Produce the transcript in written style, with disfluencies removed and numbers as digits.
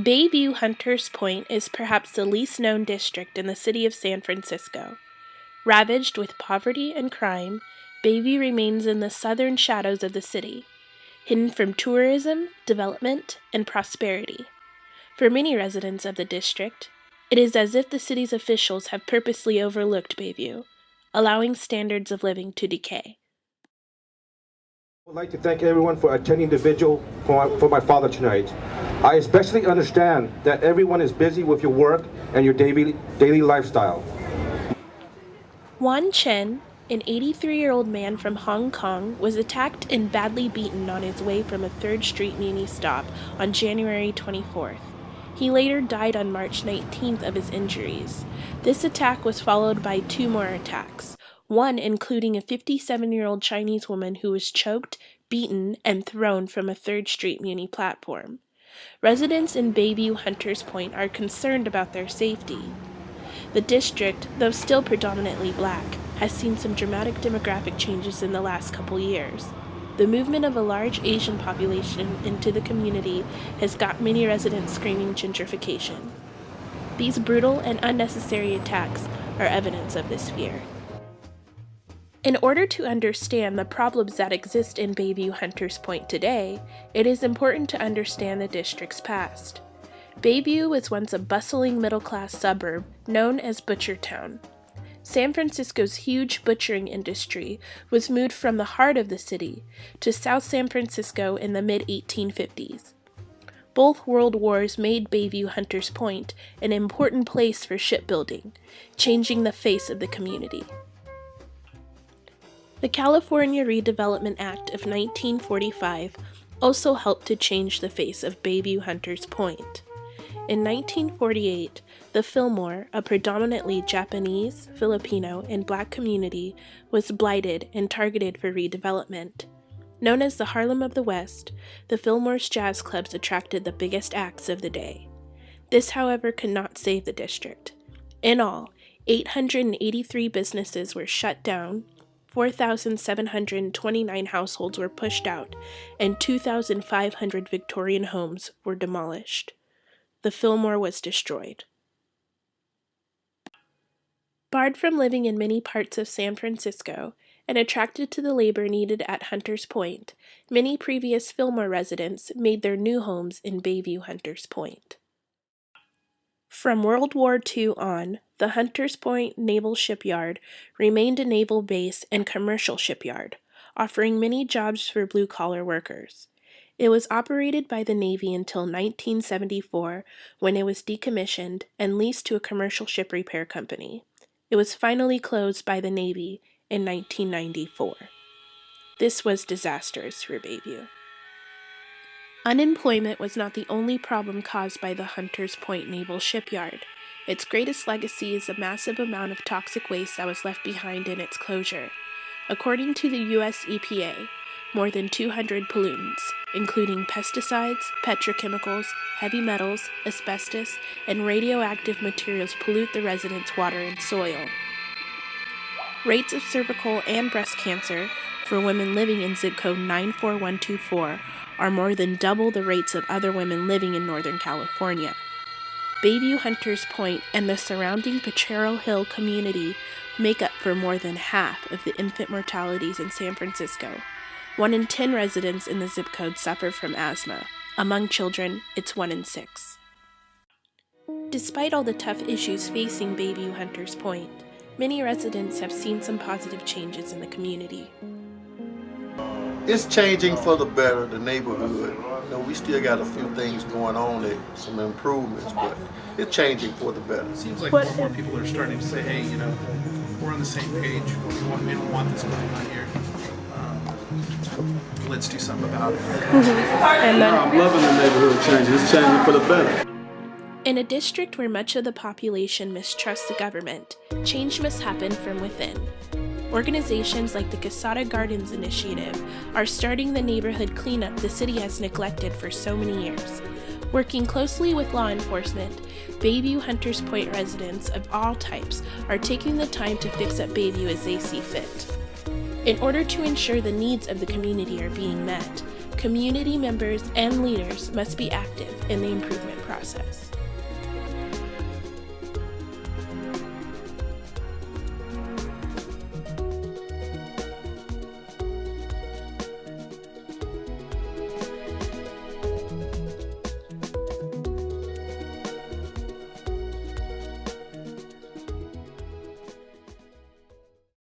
Bayview Hunters Point is perhaps the least known district in the city of San Francisco. Ravaged with poverty and crime, Bayview remains in the southern shadows of the city, hidden from tourism, development, and prosperity. For many residents of the district, it is as if the city's officials have purposely overlooked Bayview, allowing standards of living to decay. I would like to thank everyone for attending the vigil for my father tonight. I especially understand that everyone is busy with your work and your daily lifestyle. Wan Chen, an 83-year-old man from Hong Kong, was attacked and badly beaten on his way from a 3rd Street Muni stop on January 24th. He later died on March 19th of his injuries. This attack was followed by 2 more attacks, one including a 57-year-old Chinese woman who was choked, beaten, and thrown from a 3rd Street Muni platform. Residents in Bayview Hunters Point are concerned about their safety. The district, though still predominantly black, has seen some dramatic demographic changes in the last couple years. The movement of a large Asian population into the community has got many residents screaming gentrification. These brutal and unnecessary attacks are evidence of this fear. In order to understand the problems that exist in Bayview Hunters Point today, it is important to understand the district's past. Bayview was once a bustling middle-class suburb known as Butchertown. San Francisco's huge butchering industry was moved from the heart of the city to South San Francisco in the mid-1850s. Both world wars made Bayview Hunters Point an important place for shipbuilding, changing the face of the community. The California Redevelopment Act of 1945 also helped to change the face of Bayview Hunters Point. In 1948, the Fillmore, a predominantly Japanese, Filipino, and Black community, was blighted and targeted for redevelopment. Known as the Harlem of the West, the Fillmore's jazz clubs attracted the biggest acts of the day. This, however, could not save the district. In all, 883 businesses were shut down, 4,729 households were pushed out, and 2,500 Victorian homes were demolished. The Fillmore was destroyed. Barred from living in many parts of San Francisco and attracted to the labor needed at Hunters Point, many previous Fillmore residents made their new homes in Bayview Hunters Point. From World War II on, the Hunters Point Naval Shipyard remained a naval base and commercial shipyard, offering many jobs for blue-collar workers. It was operated by the Navy until 1974, when it was decommissioned and leased to a commercial ship repair company. It was finally closed by the Navy in 1994. This was disastrous for Bayview. Unemployment was not the only problem caused by the Hunters Point Naval Shipyard. Its greatest legacy is the massive amount of toxic waste that was left behind in its closure. According to the U.S. EPA, more than 200 pollutants, including pesticides, petrochemicals, heavy metals, asbestos, and radioactive materials pollute the residents' water and soil. Rates of cervical and breast cancer for women living in zip code 94124 are more than double the rates of other women living in Northern California. Bayview Hunters Point and the surrounding Potrero Hill community make up for more than half of the infant mortalities in San Francisco. 1 in 10 residents in the zip code suffer from asthma. Among children, it's 1 in 6. Despite all the tough issues facing Bayview Hunters Point, many residents have seen some positive changes in the community. It's changing for the better, the neighborhood. We still got a few things going on, some improvements, but it's changing for the better. It seems like more people are starting to say, hey, we're on the same page. We don't want this going on here. Let's do something about it. I'm loving the neighborhood change. It's changing for the better. In a district where much of the population mistrusts the government, change must happen from within. Organizations like the Casada Gardens Initiative are starting the neighborhood cleanup the city has neglected for so many years. Working closely with law enforcement, Bayview Hunters Point residents of all types are taking the time to fix up Bayview as they see fit. In order to ensure the needs of the community are being met, community members and leaders must be active in the improvement project. process.